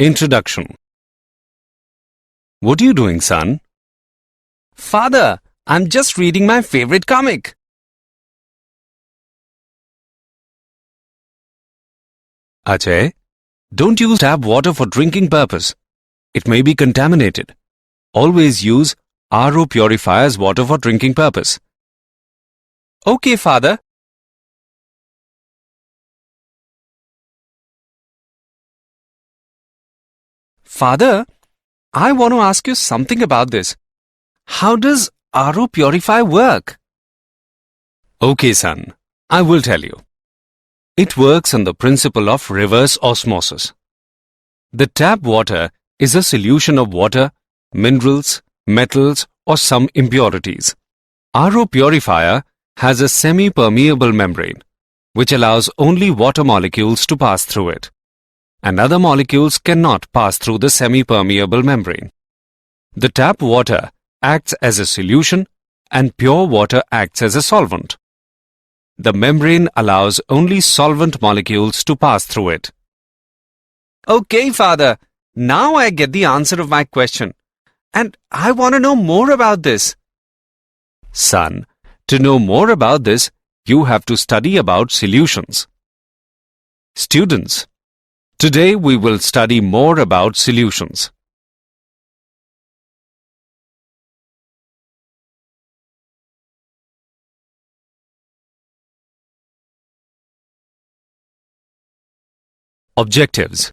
Introduction. What are you doing, son? Father, I'm just reading my favorite comic. Ajay, don't use tap water for drinking purpose. It may be contaminated. Always use RO purifier's water for drinking purpose. Okay, Father. Father, I want to ask you something about this. How does RO purify work? Okay, son, I will tell you. It works on the principle of reverse osmosis. The tap water is a solution of water, minerals, metals, or some impurities. RO purifier has a semi-permeable membrane, which allows only water molecules to pass through it, and other molecules cannot pass through the semi-permeable membrane. The tap water acts as a solution and pure water acts as a solvent. The membrane allows only solvent molecules to pass through it. Okay, Father. Now I get the answer of my question. And I want to know more about this. Son, to know more about this, you have to study about solutions. Students, today we will study more about solutions. Objectives.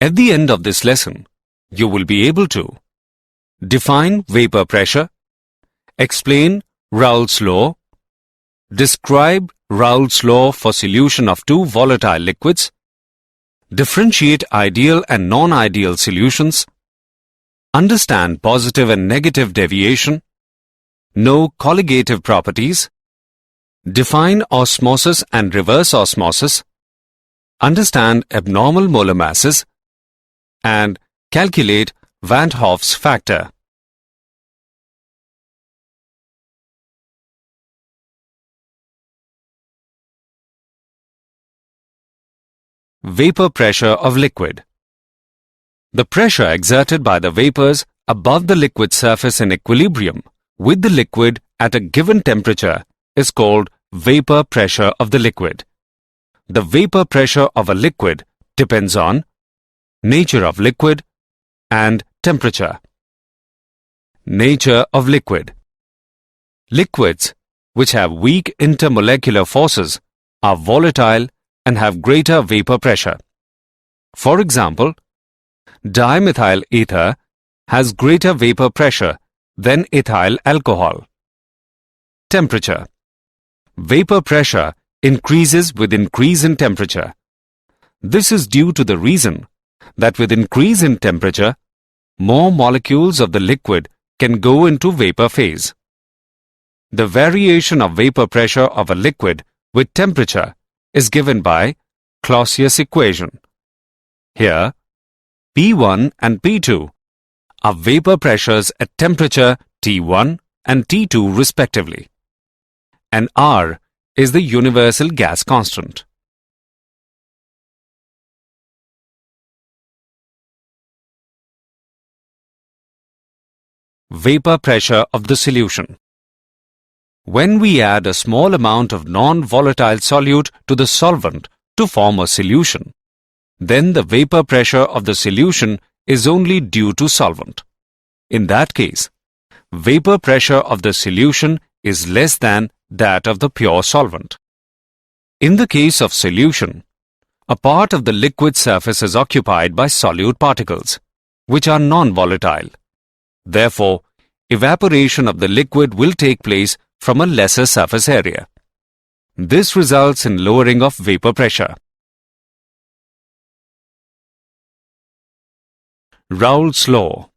At the end of this lesson, you will be able to define vapor pressure, explain Raoult's law, describe Raoult's law for solution of two volatile liquids, differentiate ideal and non-ideal solutions, understand positive and negative deviation, know colligative properties, define osmosis and reverse osmosis, understand abnormal molar masses, and calculate Vant Hoff's factor. Vapor pressure of liquid. The pressure exerted by the vapors above the liquid surface in equilibrium with the liquid at a given temperature is called vapor pressure of the liquid. The vapor pressure of a liquid depends on nature of liquid and temperature. Nature of liquid. Liquids which have weak intermolecular forces are volatile and have greater vapor pressure. For example, dimethyl ether has greater vapor pressure than ethyl alcohol. Temperature. Vapor pressure increases with increase in temperature. This is due to the reason that with increase in temperature, more molecules of the liquid can go into vapor phase. The variation of vapor pressure of a liquid with temperature is given by Clausius equation. Here, P1 and P2 are vapor pressures at temperature T1 and T2 respectively, and R is the universal gas constant. Vapor pressure of the solution. When we add a small amount of non-volatile solute to the solvent to form a solution, then the vapor pressure of the solution is only due to solvent. In that case, vapor pressure of the solution is less than that of the pure solvent. In the case of solution, a part of the liquid surface is occupied by solute particles, which are non-volatile. Therefore, evaporation of the liquid will take place from a lesser surface area. This results in lowering of vapor pressure. Raoult's law.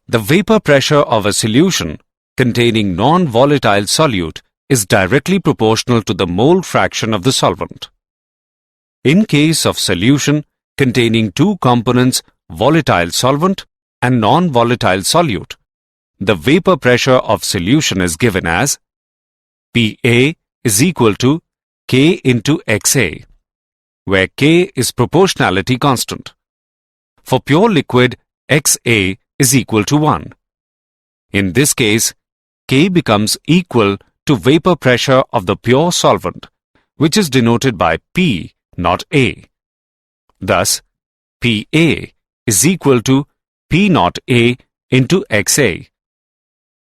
The vapor pressure of a solution containing non-volatile solute is directly proportional to the mole fraction of the solvent. In case of solution containing two components, volatile solvent and non-volatile solute, the vapor pressure of solution is given as Pa is equal to K into XA. where K is proportionality constant. For pure liquid, XA is equal to 1. In this case, K becomes equal to vapor pressure of the pure solvent, which is denoted by P, not A. Thus, PA is equal to P naught A into XA.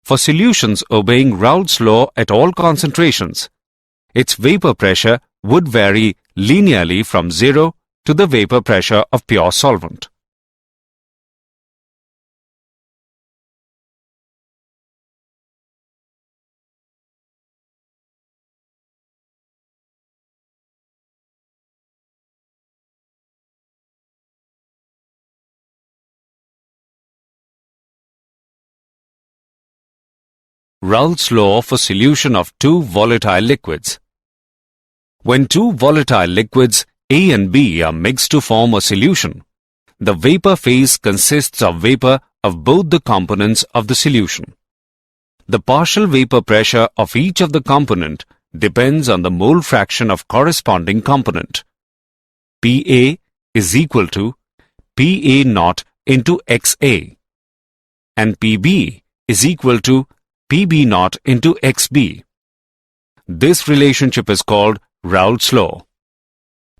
For solutions obeying Raoult's law at all concentrations, its vapor pressure would vary linearly from 0 to the vapor pressure of pure solvent. Raoult's law for solution of two volatile liquids. When two volatile liquids A and B are mixed to form a solution, the vapor phase consists of vapor of both the components of the solution. The partial vapor pressure of each of the component depends on the mole fraction of corresponding component. PA is equal to PA naught into XA, and PB is equal to PB naught into XB. This relationship is called Raoult's law.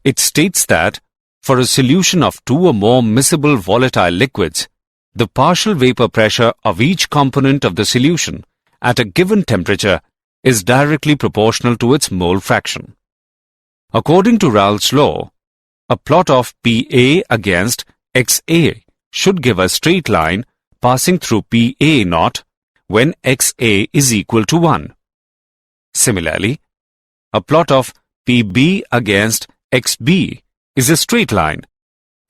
It states that for a solution of two or more miscible volatile liquids, the partial vapor pressure of each component of the solution at a given temperature is directly proportional to its mole fraction. According to Raoult's law, a plot of PA against XA should give a straight line passing through PA naught when XA is equal to 1. Similarly, a plot of PB against XB is a straight line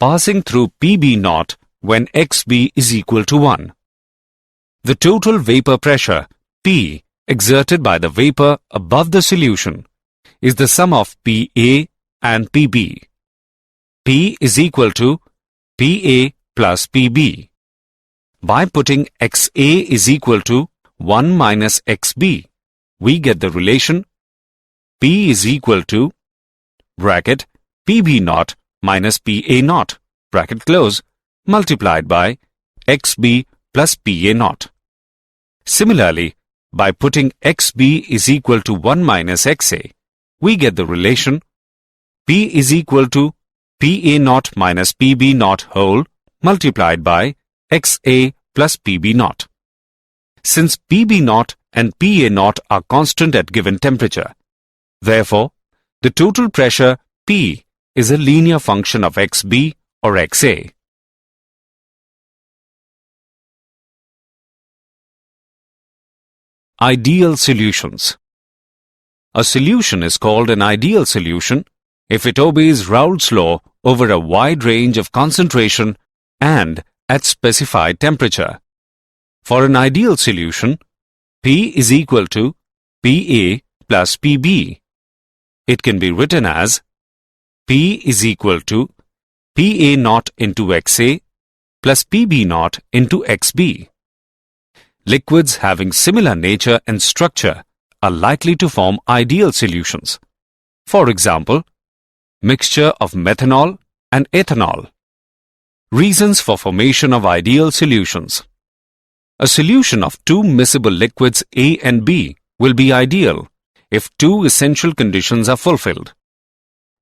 passing through PB naught when XB is equal to 1. The total vapor pressure P exerted by the vapor above the solution is the sum of PA and PB. P is equal to PA plus PB. By putting XA is equal to 1 minus XB, we get the relation P is equal to bracket PB naught minus PA naught bracket close multiplied by XB plus PA naught. Similarly, by putting XB is equal to 1 minus XA, we get the relation P is equal to PA naught minus PB naught whole multiplied by XA plus PB naught. Since PB naught and PA naught are constant at given temperature, therefore, the total pressure P is a linear function of XB or XA. Ideal solutions. A solution is called an ideal solution if it obeys Raoult's law over a wide range of concentration and at specified temperature. For an ideal solution, P is equal to PA plus PB. It can be written as P is equal to PA naught into XA plus PB naught into XB. Liquids having similar nature and structure are likely to form ideal solutions. For example, mixture of methanol and ethanol. Reasons for formation of ideal solutions. A solution of two miscible liquids A and B will be ideal if two essential conditions are fulfilled.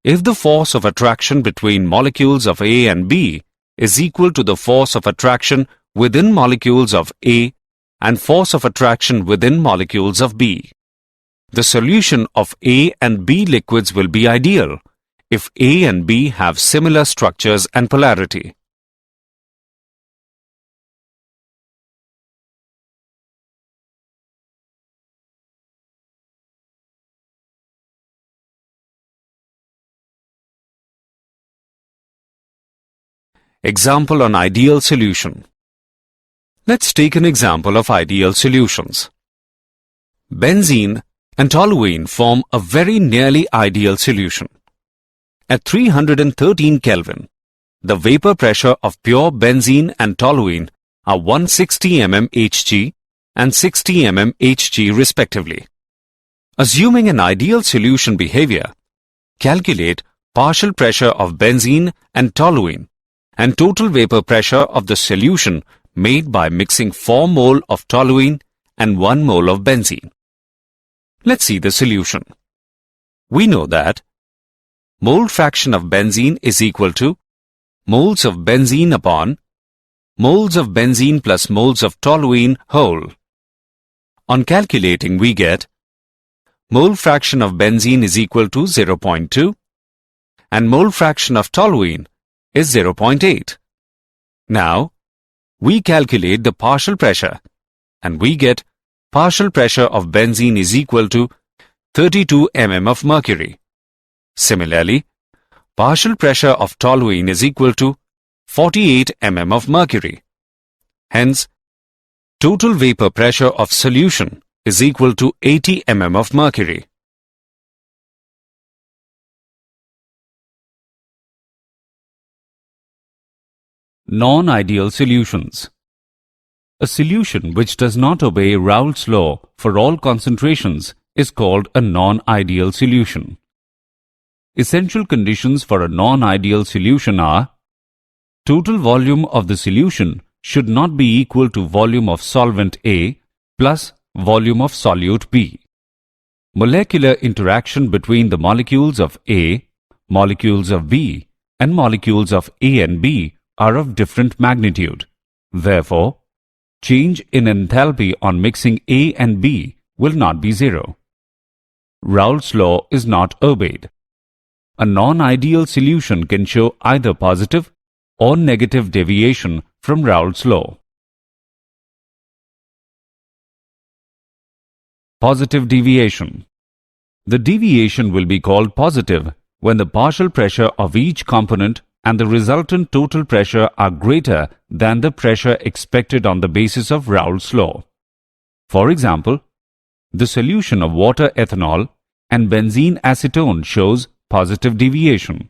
If the force of attraction between molecules of A and B is equal to the force of attraction within molecules of A and force of attraction within molecules of B. The solution of A and B liquids will be ideal if A and B have similar structures and polarity. Example on ideal solution. Let's take an example of ideal solutions. Benzene and toluene form a very nearly ideal solution. At 313 Kelvin, the vapor pressure of pure benzene and toluene are 160 mm Hg and 60 mm Hg respectively. Assuming an ideal solution behavior, calculate partial pressure of benzene and toluene and total vapor pressure of the solution made by mixing 4 mole of toluene and 1 mole of benzene. Let's see the solution. We know that mole fraction of benzene is equal to moles of benzene upon moles of benzene plus moles of toluene whole. On calculating, we get mole fraction of benzene is equal to 0.2 and mole fraction of toluene is 0.8. Now, we calculate the partial pressure and we get partial pressure of benzene is equal to 32 mm of mercury. Similarly, partial pressure of toluene is equal to 48 mm of mercury. Hence, total vapor pressure of solution is equal to 80 mm of mercury. Non-ideal solutions. A solution which does not obey Raoult's law for all concentrations is called a non-ideal solution. Essential conditions for a non-ideal solution are: total volume of the solution should not be equal to volume of solvent A plus volume of solute B. Molecular interaction between the molecules of A, molecules of B, and molecules of A and B are of different magnitude. Therefore, change in enthalpy on mixing A and B will not be zero. Raoult's law is not obeyed. A non-ideal solution can show either positive or negative deviation from Raoult's law. Positive deviation. The deviation will be called positive when the partial pressure of each component and the resultant total pressure are greater than the pressure expected on the basis of Raoult's law. For example, the solution of water ethanol and benzene acetone shows positive deviation.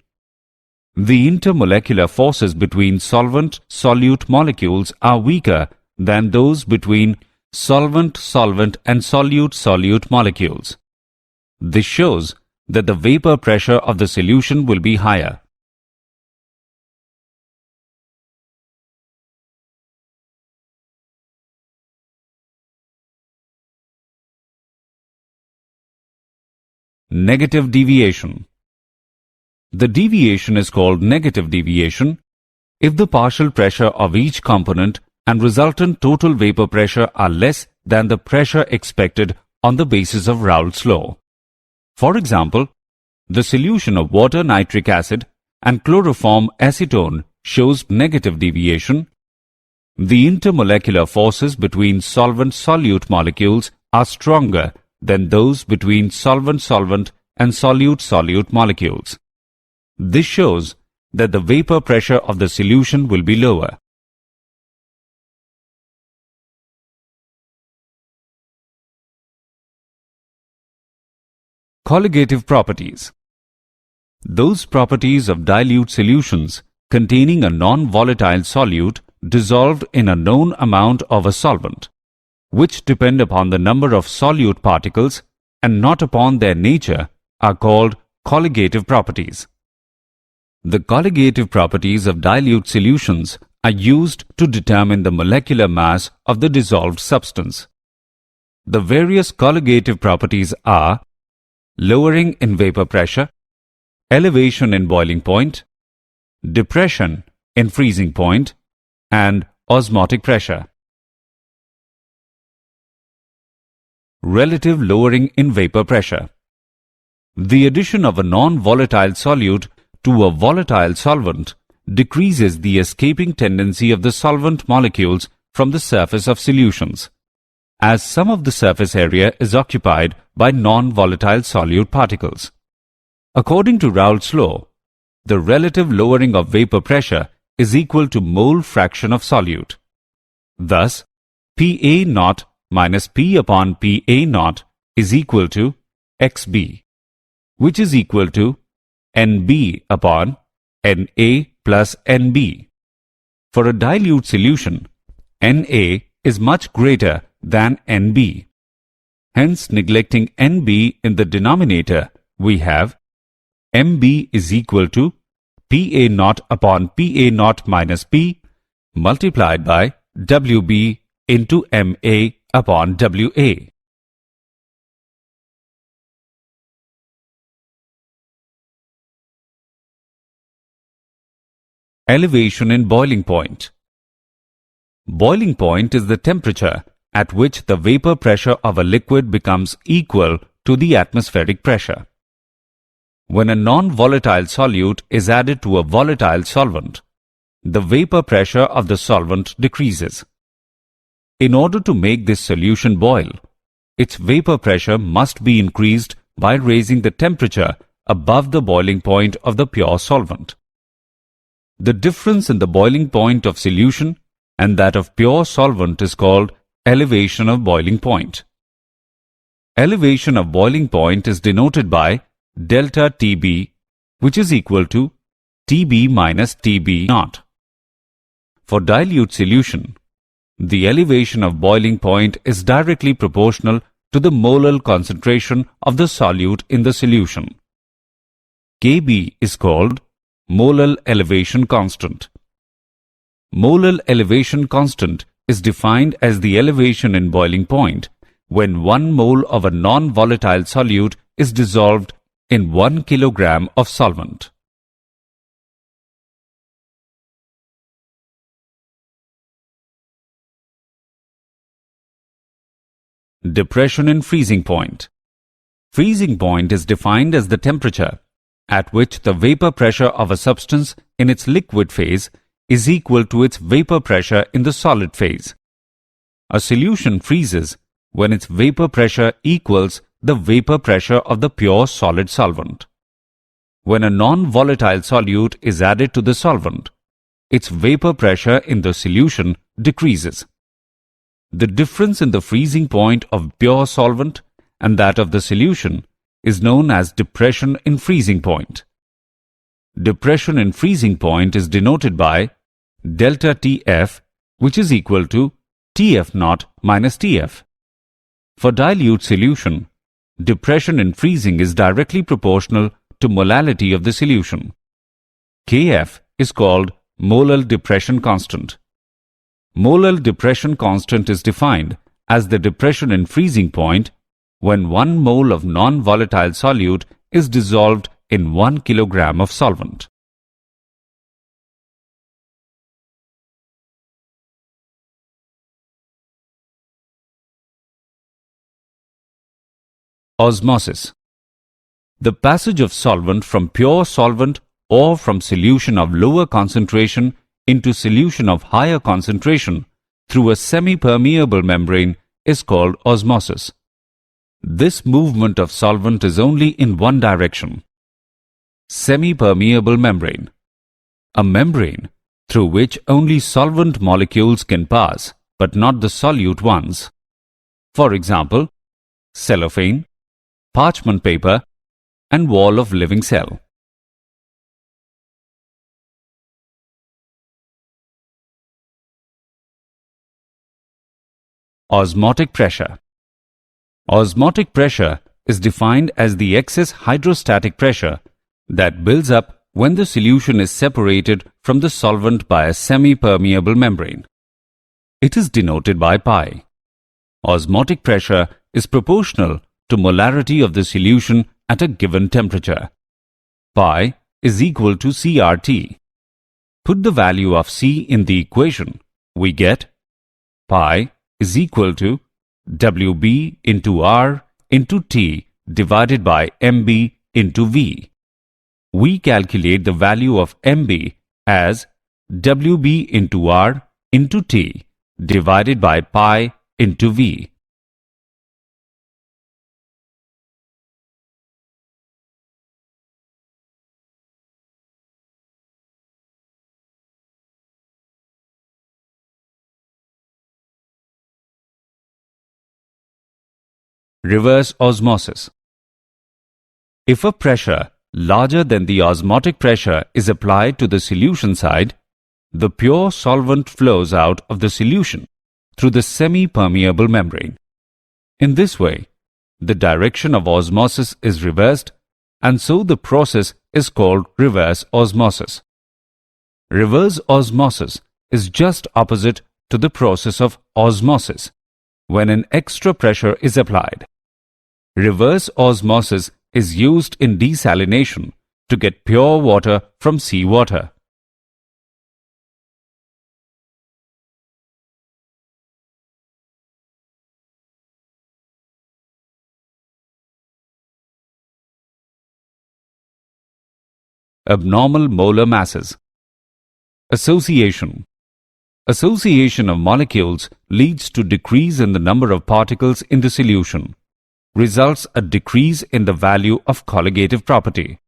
The intermolecular forces between solvent-solute molecules are weaker than those between solvent-solvent and solute-solute molecules. This shows that the vapor pressure of the solution will be higher. Negative deviation. The deviation is called negative deviation if the partial pressure of each component and resultant total vapor pressure are less than the pressure expected on the basis of Raoult's law. For example, the solution of water nitric acid and chloroform acetone shows negative deviation. The intermolecular forces between solvent-solute molecules are stronger than those between solvent-solvent and solute-solute molecules. This shows that the vapor pressure of the solution will be lower. Colligative properties. Those properties of dilute solutions containing a non-volatile solute dissolved in a known amount of a solvent, which depend upon the number of solute particles and not upon their nature, are called colligative properties. The colligative properties of dilute solutions are used to determine the molecular mass of the dissolved substance. The various colligative properties are lowering in vapor pressure, elevation in boiling point, depression in freezing point, and osmotic pressure. Relative lowering in vapor pressure. The addition of a non-volatile solute to a volatile solvent decreases the escaping tendency of the solvent molecules from the surface of solutions, as some of the surface area is occupied by non-volatile solute particles. According to Raoult's law, the relative lowering of vapor pressure is equal to mole fraction of solute. Thus, Pa naught minus P upon Pa naught is equal to Xb, which is equal to Nb upon Na plus Nb. For a dilute solution, Na is much greater than Nb. Hence, neglecting Nb in the denominator, we have MB is equal to PA naught upon PA naught minus P multiplied by WB into MA upon WA. Elevation in boiling point. Boiling point is the temperature at which the vapor pressure of a liquid becomes equal to the atmospheric pressure. When a non-volatile solute is added to a volatile solvent, the vapor pressure of the solvent decreases. In order to make this solution boil, its vapor pressure must be increased by raising the temperature above the boiling point of the pure solvent. The difference in the boiling point of solution and that of pure solvent is called elevation of boiling point. Elevation of boiling point is denoted by delta Tb, which is equal to Tb minus Tb naught. For dilute solution, the elevation of boiling point is directly proportional to the molar concentration of the solute in the solution. Kb is called molar elevation constant. Molar elevation constant is defined as the elevation in boiling point when 1 mole of a non-volatile solute is dissolved in 1 kilogram of solvent. Depression in freezing point. Freezing point is defined as the temperature at which the vapor pressure of a substance in its liquid phase is equal to its vapor pressure in the solid phase. A solution freezes when its vapor pressure equals the vapor pressure of the pure solid solvent. When a non-volatile solute is added to the solvent, its vapor pressure in the solution decreases. The difference in the freezing point of pure solvent and that of the solution is known as depression in freezing point. Depression in freezing point is denoted by delta Tf, which is equal to Tf naught minus Tf. For dilute solution, depression in freezing is directly proportional to molality of the solution. Kf is called molar depression constant. Molar depression constant is defined as the depression in freezing point when 1 mole of non-volatile solute is dissolved in 1 kilogram of solvent. Osmosis. The passage of solvent from pure solvent or from solution of lower concentration into solution of higher concentration through a semi-permeable membrane is called osmosis. This movement of solvent is only in one direction. Semi-permeable membrane. A membrane through which only solvent molecules can pass, but not the solute ones. For example, cellophane, parchment paper, and wall of living cell. Osmotic pressure. Osmotic pressure is defined as the excess hydrostatic pressure that builds up when the solution is separated from the solvent by a semi-permeable membrane. It is denoted by pi. Osmotic pressure is proportional to molarity of the solution at a given temperature. Pi is equal to CRT. Put the value of C in the equation. We get pi is equal to WB into R into T divided by MB into V. We calculate the value of MB as WB into R into T divided by pi into V. Reverse osmosis. If a pressure larger than the osmotic pressure is applied to the solution side, the pure solvent flows out of the solution through the semi-permeable membrane. In this way, the direction of osmosis is reversed and so the process is called reverse osmosis. Reverse osmosis is just opposite to the process of osmosis, when an extra pressure is applied. Reverse osmosis is used in desalination to get pure water from seawater. Abnormal molar masses. Association. Association of molecules leads to decrease in the number of particles in the solution, results a decrease in the value of colligative property.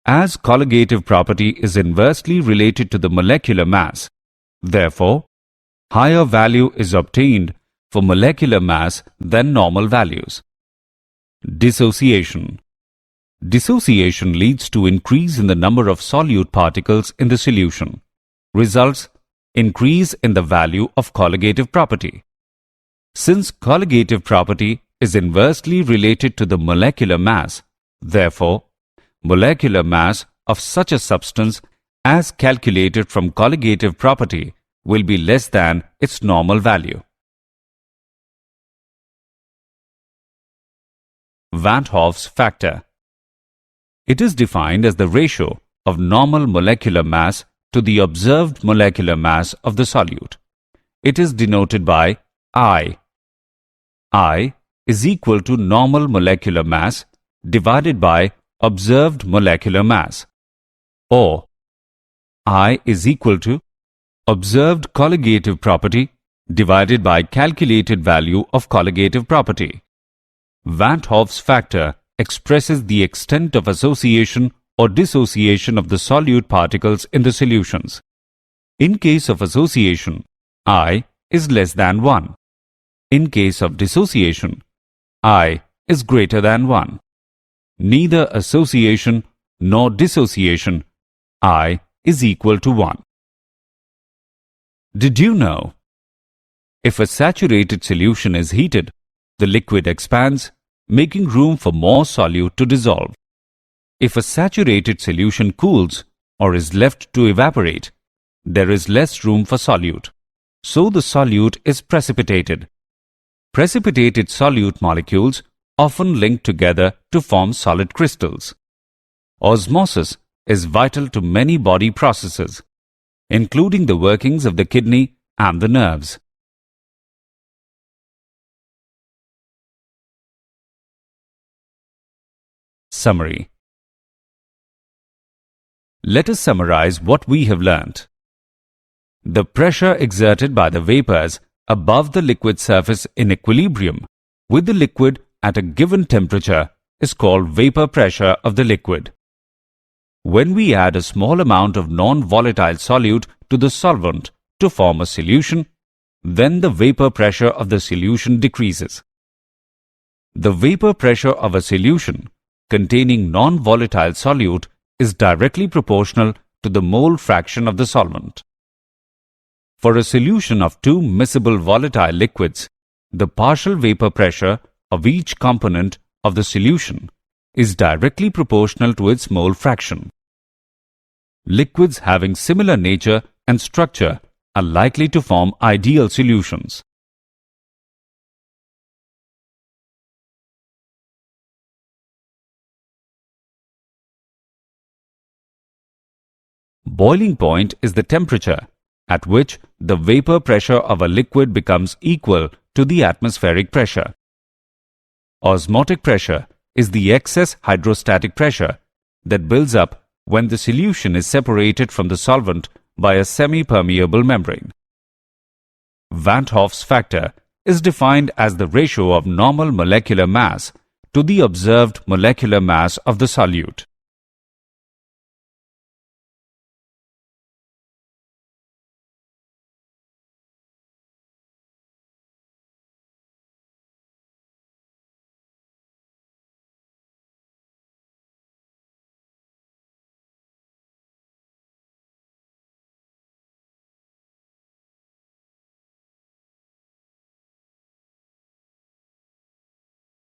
As colligative property is inversely related to the molecular mass, therefore, higher value is obtained for molecular mass than normal values. Dissociation. Dissociation leads to increase in the number of solute particles in the solution, results increase in the value of colligative property. Since colligative property is inversely related to the molecular mass, therefore, molecular mass of such a substance as calculated from colligative property will be less than its normal value. Vant-Hoff's factor. It is defined as the ratio of normal molecular mass to the observed molecular mass of the solute. It is denoted by I. I is equal to normal molecular mass divided by observed molecular mass, or I is equal to observed colligative property divided by calculated value of colligative property. Vant-Hoff's factor expresses the extent of association or dissociation of the solute particles in the solutions. In case of association, I is less than 1. In case of dissociation, I is greater than 1. Neither association nor dissociation, I is equal to 1. Did you know? If a saturated solution is heated, the liquid expands, making room for more solute to dissolve. If a saturated solution cools or is left to evaporate, there is less room for solute, so the solute is precipitated. Precipitated solute molecules often link together to form solid crystals. Osmosis is vital to many body processes, including the workings of the kidney and the nerves. Summary. Let us summarize what we have learnt. The pressure exerted by the vapors above the liquid surface in equilibrium with the liquid at a given temperature is called vapor pressure of the liquid. When we add a small amount of non-volatile solute to the solvent to form a solution, then the vapor pressure of the solution decreases. The vapor pressure of a solution containing non-volatile solute is directly proportional to the mole fraction of the solvent. For a solution of two miscible volatile liquids, the partial vapor pressure of each component of the solution is directly proportional to its mole fraction. Liquids having similar nature and structure are likely to form ideal solutions. Boiling point is the temperature at which the vapor pressure of a liquid becomes equal to the atmospheric pressure. Osmotic pressure is the excess hydrostatic pressure that builds up when the solution is separated from the solvent by a semi-permeable membrane. Vant-Hoff's factor is defined as the ratio of normal molecular mass to the observed molecular mass of the solute.